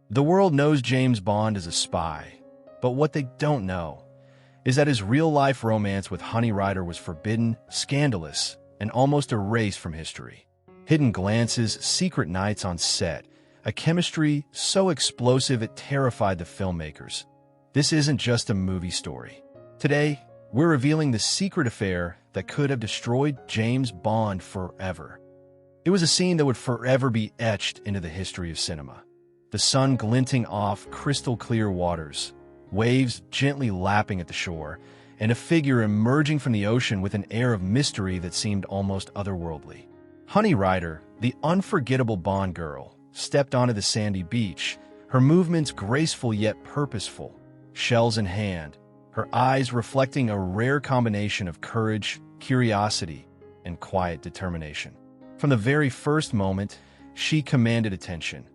The world knows James Bond as a spy, but what they don't know is that his real-life romance with Honey Ryder was forbidden, scandalous, and almost erased from history. Hidden glances, secret nights on set, a chemistry so explosive it terrified the filmmakers. This isn't just a movie story. Today, we're revealing the secret affair that could have destroyed James Bond forever. It was a scene that would forever be etched into the history of cinema. The sun glinting off crystal-clear waters, waves gently lapping at the shore, and a figure emerging from the ocean with an air of mystery that seemed almost otherworldly. Honey Ryder, the unforgettable Bond girl, stepped onto the sandy beach, her movements graceful yet purposeful, shells in hand, her eyes reflecting a rare combination of courage, curiosity, and quiet determination. From the very first moment, she commanded attention,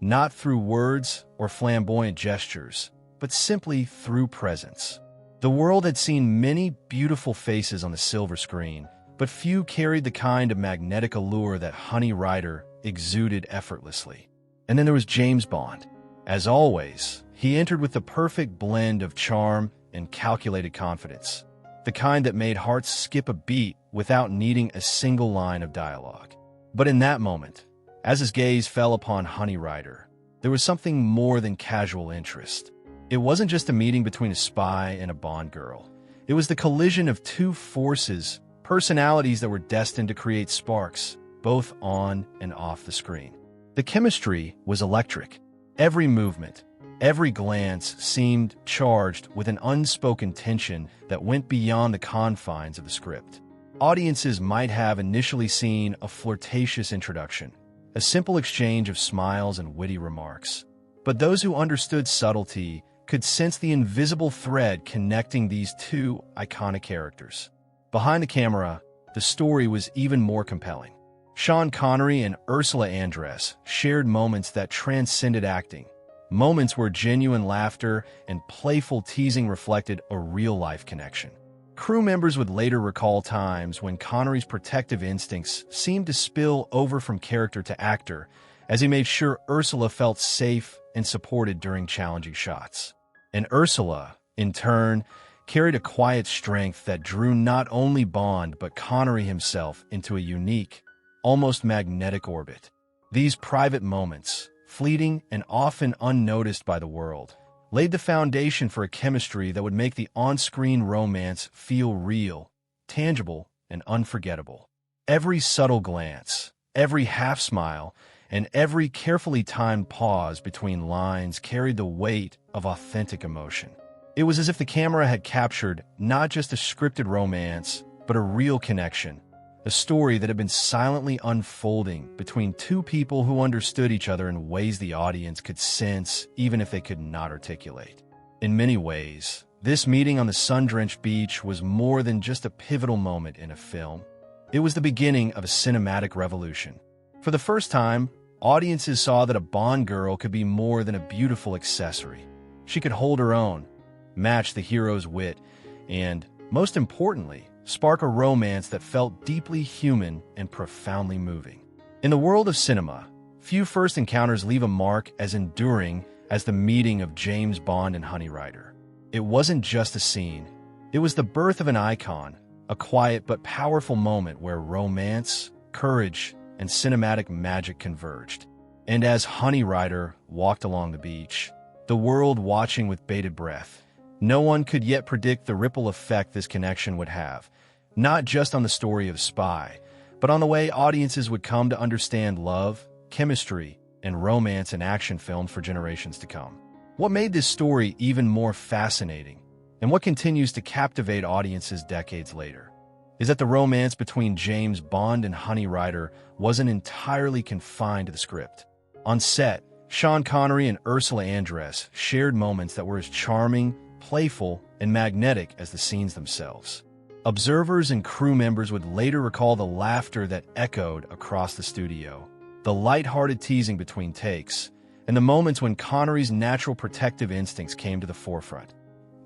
not through words or flamboyant gestures, but simply through presence. The world had seen many beautiful faces on the silver screen, but few carried the kind of magnetic allure that Honey Ryder exuded effortlessly. And then there was James Bond. As always, he entered with the perfect blend of charm and calculated confidence, the kind that made hearts skip a beat without needing a single line of dialogue. But in that moment, as his gaze fell upon Honey Ryder, there was something more than casual interest. It wasn't just a meeting between a spy and a Bond girl. It was the collision of two forces, personalities that were destined to create sparks, both on and off the screen. The chemistry was electric. Every movement, every glance seemed charged with an unspoken tension that went beyond the confines of the script. Audiences might have initially seen a flirtatious introduction, a simple exchange of smiles and witty remarks. But those who understood subtlety could sense the invisible thread connecting these two iconic characters. Behind the camera, the story was even more compelling. Sean Connery and Ursula Andress shared moments that transcended acting, moments where genuine laughter and playful teasing reflected a real-life connection. Crew members would later recall times when Connery's protective instincts seemed to spill over from character to actor as he made sure Ursula felt safe and supported during challenging shots. And Ursula, in turn, carried a quiet strength that drew not only Bond but Connery himself into a unique, almost magnetic orbit. These private moments, fleeting and often unnoticed by the world, laid the foundation for a chemistry that would make the on-screen romance feel real, tangible, and unforgettable. Every subtle glance, every half-smile, and every carefully timed pause between lines carried the weight of authentic emotion. It was as if the camera had captured not just a scripted romance, but a real connection, a story that had been silently unfolding between two people who understood each other in ways the audience could sense even if they could not articulate. In many ways, this meeting on the sun-drenched beach was more than just a pivotal moment in a film. It was the beginning of a cinematic revolution. For the first time, audiences saw that a Bond girl could be more than a beautiful accessory. She could hold her own, match the hero's wit, and, most importantly, spark a romance that felt deeply human and profoundly moving. In the world of cinema, few first encounters leave a mark as enduring as the meeting of James Bond and Honey Ryder. It wasn't just a scene. It was the birth of an icon, a quiet but powerful moment where romance, courage, and cinematic magic converged. And as Honey Ryder walked along the beach, the world watching with bated breath, no one could yet predict the ripple effect this connection would have, not just on the story of Spy, but on the way audiences would come to understand love, chemistry, and romance in action films for generations to come. What made this story even more fascinating, and what continues to captivate audiences decades later, is that the romance between James Bond and Honey Ryder wasn't entirely confined to the script. On set, Sean Connery and Ursula Andress shared moments that were as charming, playful, and magnetic as the scenes themselves. Observers and crew members would later recall the laughter that echoed across the studio, the light-hearted teasing between takes, and the moments when Connery's natural protective instincts came to the forefront,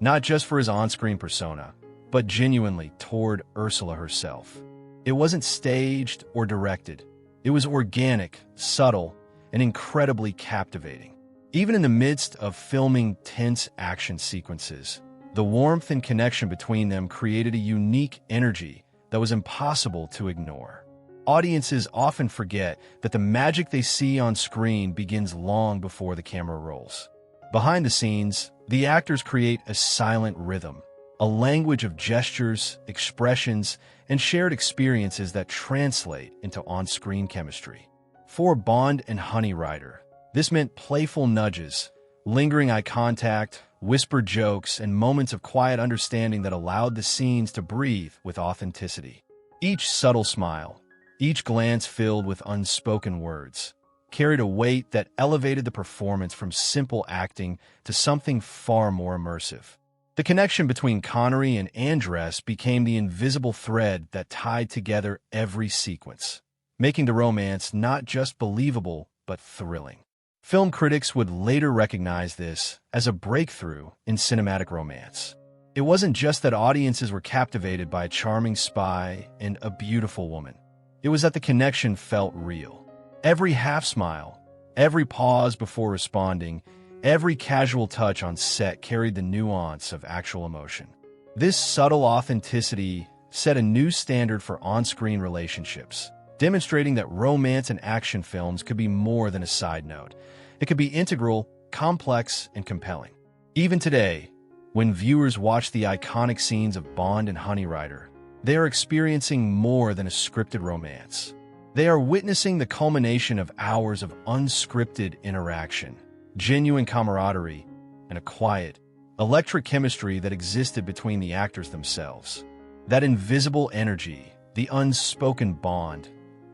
not just for his on-screen persona, but genuinely toward Ursula herself. It wasn't staged or directed. It was organic, subtle, and incredibly captivating. Even in the midst of filming tense action sequences, the warmth and connection between them created a unique energy that was impossible to ignore. Audiences often forget that the magic they see on screen begins long before the camera rolls. Behind the scenes, the actors create a silent rhythm, a language of gestures, expressions, and shared experiences that translate into on-screen chemistry. For Bond and Honey Ryder, this meant playful nudges, lingering eye contact, whispered jokes, and moments of quiet understanding that allowed the scenes to breathe with authenticity. Each subtle smile, each glance filled with unspoken words, carried a weight that elevated the performance from simple acting to something far more immersive. The connection between Connery and Andress became the invisible thread that tied together every sequence, making the romance not just believable but thrilling. Film critics would later recognize this as a breakthrough in cinematic romance. It wasn't just that audiences were captivated by a charming spy and a beautiful woman. It was that the connection felt real. Every half-smile, every pause before responding, every casual touch on set carried the nuance of actual emotion. This subtle authenticity set a new standard for on-screen relationships, demonstrating that romance and action films could be more than a side note. It could be integral, complex, and compelling. Even today, when viewers watch the iconic scenes of Bond and Honey Ryder, they are experiencing more than a scripted romance. They are witnessing the culmination of hours of unscripted interaction, genuine camaraderie, and a quiet, electric chemistry that existed between the actors themselves. That invisible energy, the unspoken bond,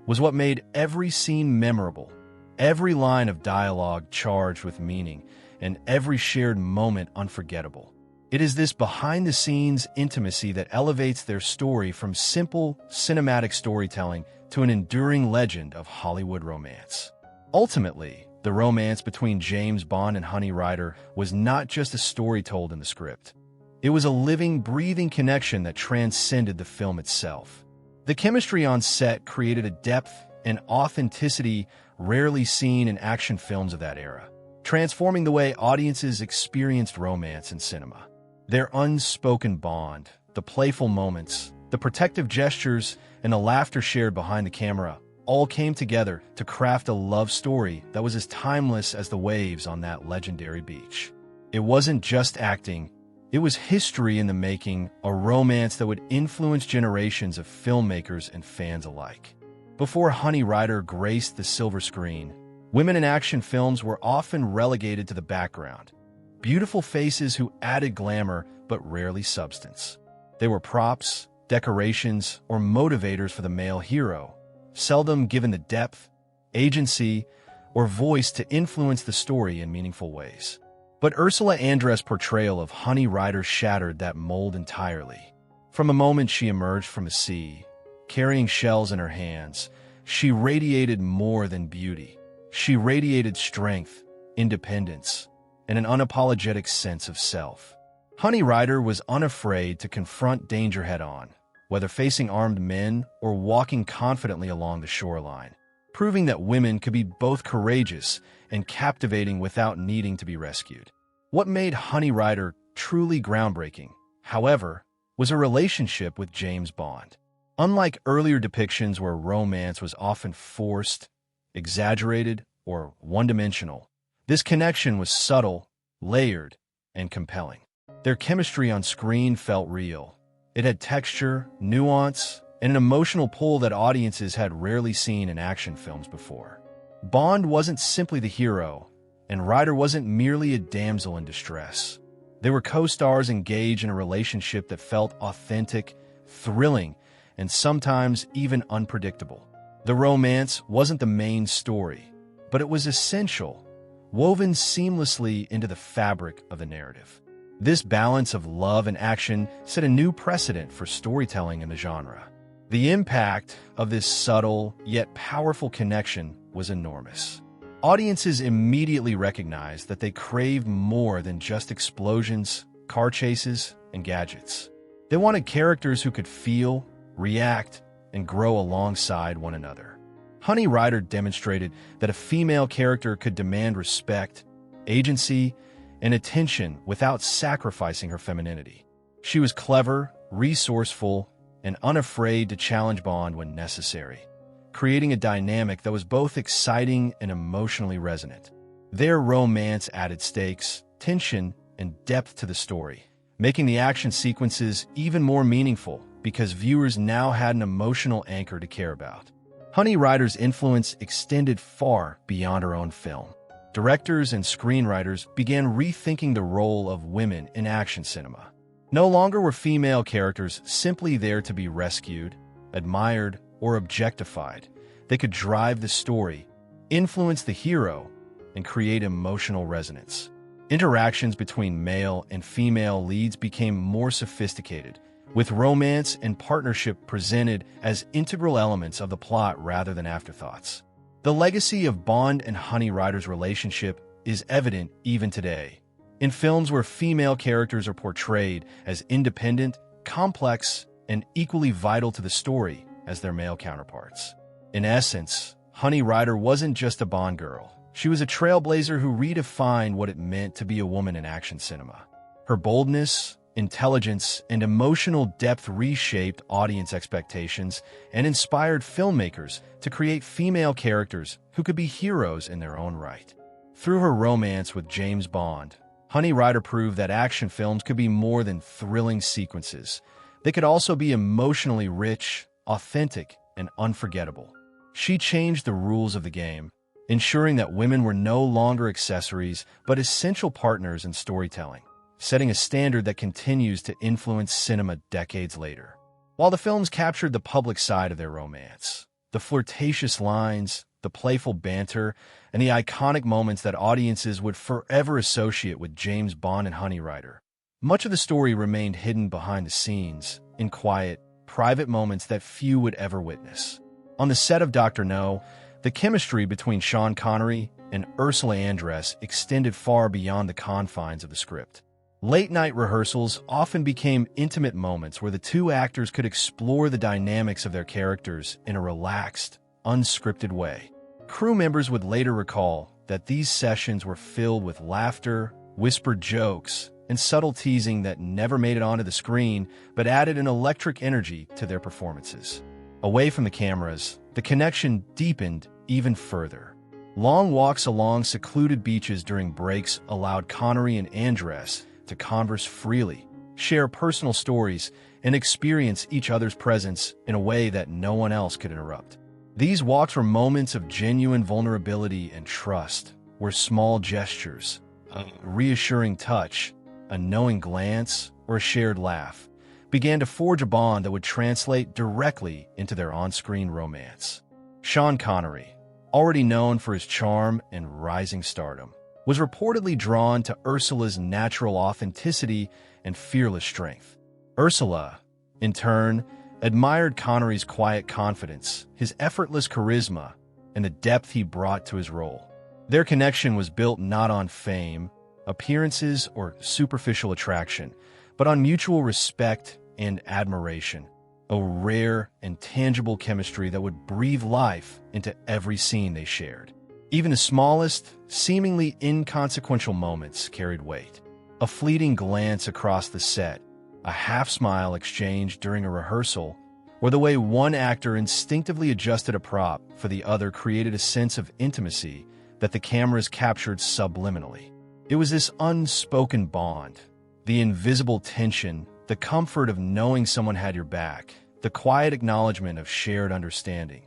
was what made every scene memorable, every line of dialogue charged with meaning, and every shared moment unforgettable. It is this behind-the-scenes intimacy that elevates their story from simple, cinematic storytelling to an enduring legend of Hollywood romance. Ultimately, the romance between James Bond and Honey Ryder was not just a story told in the script. It was a living, breathing connection that transcended the film itself. The chemistry on set created a depth and authenticity rarely seen in action films of that era, transforming the way audiences experienced romance in cinema. Their unspoken bond, the playful moments, the protective gestures, and the laughter shared behind the camera all came together to craft a love story that was as timeless as the waves on that legendary beach. It wasn't just acting, it was history in the making, a romance that would influence generations of filmmakers and fans alike. Before Honey Ryder graced the silver screen, women in action films were often relegated to the background. Beautiful faces who added glamour but rarely substance. They were props, decorations, or motivators for the male hero, seldom given the depth, agency, or voice to influence the story in meaningful ways. But Ursula Andress' portrayal of Honey Ryder shattered that mold entirely. From the moment she emerged from the sea, carrying shells in her hands, she radiated more than beauty. She radiated strength, independence, and an unapologetic sense of self. Honey Ryder was unafraid to confront danger head-on, whether facing armed men or walking confidently along the shoreline, proving that women could be both courageous and captivating without needing to be rescued. What made Honey Ryder truly groundbreaking, however, was her relationship with James Bond. Unlike earlier depictions where romance was often forced, exaggerated, or one-dimensional, this connection was subtle, layered, and compelling. Their chemistry on screen felt real. It had texture, nuance, and an emotional pull that audiences had rarely seen in action films before. Bond wasn't simply the hero, and Ryder wasn't merely a damsel in distress. They were co-stars engaged in a relationship that felt authentic, thrilling, and sometimes even unpredictable. The romance wasn't the main story, but it was essential, woven seamlessly into the fabric of the narrative. This balance of love and action set a new precedent for storytelling in the genre. The impact of this subtle yet powerful connection was enormous. Audiences immediately recognized that they craved more than just explosions, car chases, and gadgets. They wanted characters who could feel, react, and grow alongside one another. Honey Ryder demonstrated that a female character could demand respect, agency, and attention without sacrificing her femininity. She was clever, resourceful, and unafraid to challenge Bond when necessary, creating a dynamic that was both exciting and emotionally resonant. Their romance added stakes, tension, and depth to the story, making the action sequences even more meaningful because viewers now had an emotional anchor to care about. Honey Ryder's influence extended far beyond her own film. Directors and screenwriters began rethinking the role of women in action cinema. No longer were female characters simply there to be rescued, admired, or objectified. They could drive the story, influence the hero, and create emotional resonance. Interactions between male and female leads became more sophisticated, with romance and partnership presented as integral elements of the plot rather than afterthoughts. The legacy of Bond and Honey Ryder's relationship is evident even today. In films where female characters are portrayed as independent, complex, and equally vital to the story as their male counterparts. In essence, Honey Ryder wasn't just a Bond girl. She was a trailblazer who redefined what it meant to be a woman in action cinema. Her boldness, intelligence, and emotional depth reshaped audience expectations and inspired filmmakers to create female characters who could be heroes in their own right. Through her romance with James Bond, Honey Ryder proved that action films could be more than thrilling sequences. They could also be emotionally rich, authentic, and unforgettable. She changed the rules of the game, ensuring that women were no longer accessories but essential partners in storytelling, setting a standard that continues to influence cinema decades later. While the films captured the public side of their romance, the flirtatious lines, the playful banter, and the iconic moments that audiences would forever associate with James Bond and Honey Ryder, much of the story remained hidden behind the scenes, in quiet, private moments that few would ever witness. On the set of Dr. No, the chemistry between Sean Connery and Ursula Andress extended far beyond the confines of the script. Late-night rehearsals often became intimate moments where the two actors could explore the dynamics of their characters in a relaxed, unscripted way. Crew members would later recall that these sessions were filled with laughter, whispered jokes, and subtle teasing that never made it onto the screen but added an electric energy to their performances. Away from the cameras, the connection deepened even further. Long walks along secluded beaches during breaks allowed Connery and Andress to converse freely, share personal stories, and experience each other's presence in a way that no one else could interrupt. These walks were moments of genuine vulnerability and trust, where small gestures, a reassuring touch, a knowing glance, or a shared laugh began to forge a bond that would translate directly into their on-screen romance. Sean Connery, already known for his charm and rising stardom, was reportedly drawn to Ursula's natural authenticity and fearless strength. Ursula, in turn, admired Connery's quiet confidence, his effortless charisma, and the depth he brought to his role. Their connection was built not on fame, appearances, or superficial attraction, but on mutual respect and admiration, a rare and tangible chemistry that would breathe life into every scene they shared. Even the smallest, seemingly inconsequential moments carried weight. A fleeting glance across the set, a half-smile exchanged during a rehearsal, or the way one actor instinctively adjusted a prop for the other created a sense of intimacy that the cameras captured subliminally. It was this unspoken bond, the invisible tension, the comfort of knowing someone had your back, the quiet acknowledgement of shared understanding,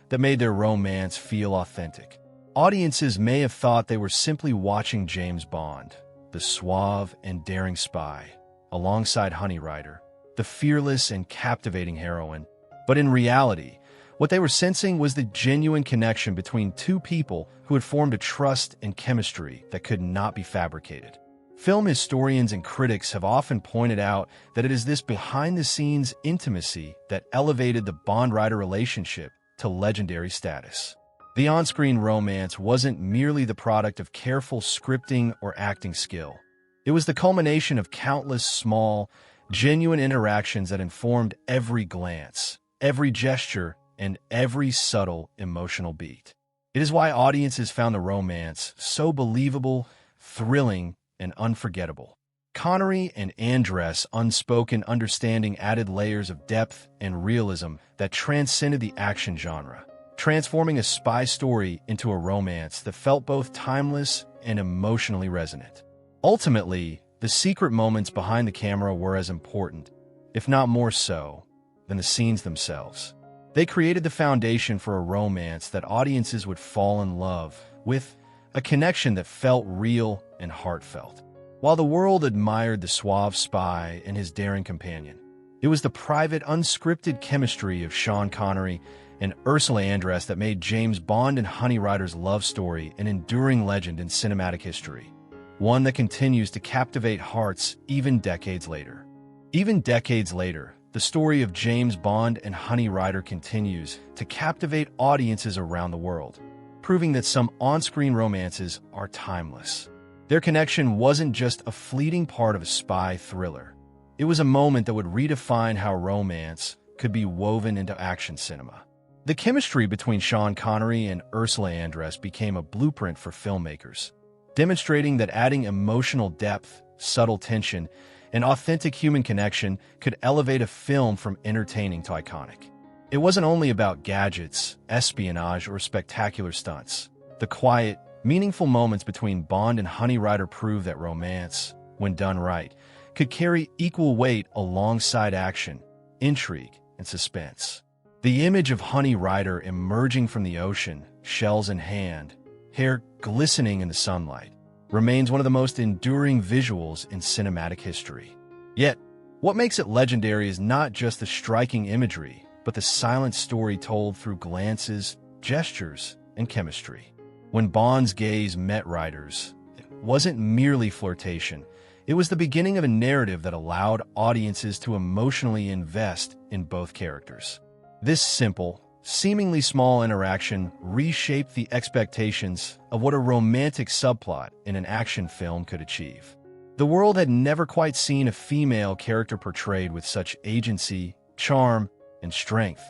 that made their romance feel authentic. Audiences may have thought they were simply watching James Bond, the suave and daring spy, alongside Honey Ryder, the fearless and captivating heroine, but in reality, what they were sensing was the genuine connection between two people who had formed a trust and chemistry that could not be fabricated. Film historians and critics have often pointed out that it is this behind-the-scenes intimacy that elevated the Bond-Ryder relationship to legendary status. The on-screen romance wasn't merely the product of careful scripting or acting skill. It was the culmination of countless small, genuine interactions that informed every glance, every gesture, and every subtle emotional beat. It is why audiences found the romance so believable, thrilling, and unforgettable. Connery and Andress' unspoken understanding added layers of depth and realism that transcended the action genre, transforming a spy story into a romance that felt both timeless and emotionally resonant. Ultimately, the secret moments behind the camera were as important, if not more so, than the scenes themselves. They created the foundation for a romance that audiences would fall in love with, a connection that felt real and heartfelt. While the world admired the suave spy and his daring companion, it was the private, unscripted chemistry of Sean Connery and Ursula Andress that made James Bond and Honey Ryder's love story an enduring legend in cinematic history, one that continues to captivate hearts even decades later. Even decades later, the story of James Bond and Honey Ryder continues to captivate audiences around the world, proving that some on-screen romances are timeless. Their connection wasn't just a fleeting part of a spy thriller. It was a moment that would redefine how romance could be woven into action cinema. The chemistry between Sean Connery and Ursula Andress became a blueprint for filmmakers, demonstrating that adding emotional depth, subtle tension, and authentic human connection could elevate a film from entertaining to iconic. It wasn't only about gadgets, espionage, or spectacular stunts. The quiet, meaningful moments between Bond and Honey Ryder prove that romance, when done right, could carry equal weight alongside action, intrigue, and suspense. The image of Honey Ryder emerging from the ocean, shells in hand, hair glistening in the sunlight, remains one of the most enduring visuals in cinematic history. Yet, what makes it legendary is not just the striking imagery, but the silent story told through glances, gestures, and chemistry. When Bond's gaze met Ryder's, it wasn't merely flirtation. It was the beginning of a narrative that allowed audiences to emotionally invest in both characters. This simple, seemingly small interaction reshaped the expectations of what a romantic subplot in an action film could achieve. The world had never quite seen a female character portrayed with such agency, charm, and strength,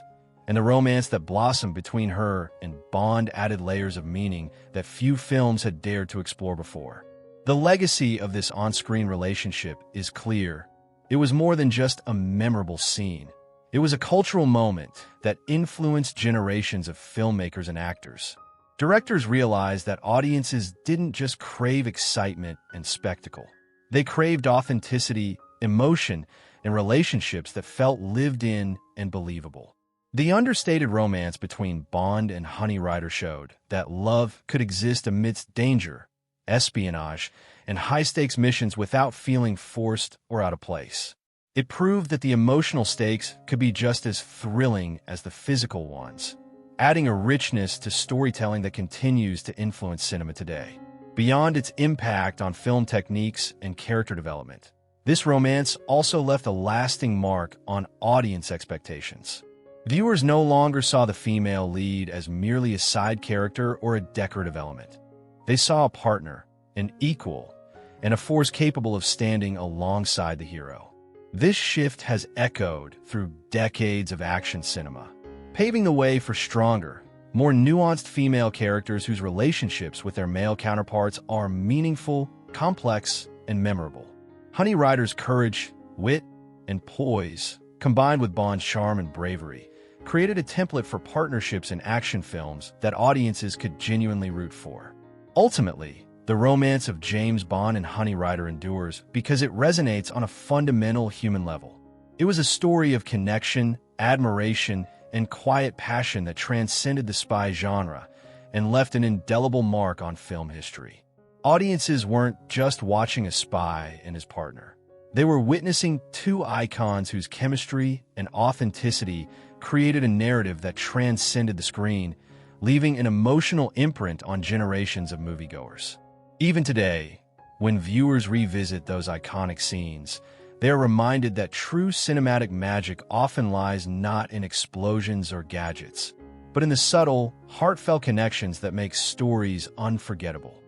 and the romance that blossomed between her and Bond added layers of meaning that few films had dared to explore before. The legacy of this on-screen relationship is clear. It was more than just a memorable scene. It was a cultural moment that influenced generations of filmmakers and actors. Directors realized that audiences didn't just crave excitement and spectacle. They craved authenticity, emotion, and relationships that felt lived in and believable. The understated romance between Bond and Honey Ryder showed that love could exist amidst danger, espionage, and high-stakes missions without feeling forced or out of place. It proved that the emotional stakes could be just as thrilling as the physical ones, adding a richness to storytelling that continues to influence cinema today. Beyond its impact on film techniques and character development, this romance also left a lasting mark on audience expectations. Viewers no longer saw the female lead as merely a side character or a decorative element. They saw a partner, an equal, and a force capable of standing alongside the hero. This shift has echoed through decades of action cinema, paving the way for stronger, more nuanced female characters whose relationships with their male counterparts are meaningful, complex, and memorable. Honey Ryder's courage, wit, and poise, combined with Bond's charm and bravery, created a template for partnerships in action films that audiences could genuinely root for. Ultimately, the romance of James Bond and Honey Ryder endures because it resonates on a fundamental human level. It was a story of connection, admiration, and quiet passion that transcended the spy genre and left an indelible mark on film history. Audiences weren't just watching a spy and his partner. They were witnessing two icons whose chemistry and authenticity created a narrative that transcended the screen, leaving an emotional imprint on generations of moviegoers. Even today, when viewers revisit those iconic scenes, they are reminded that true cinematic magic often lies not in explosions or gadgets, but in the subtle, heartfelt connections that make stories unforgettable.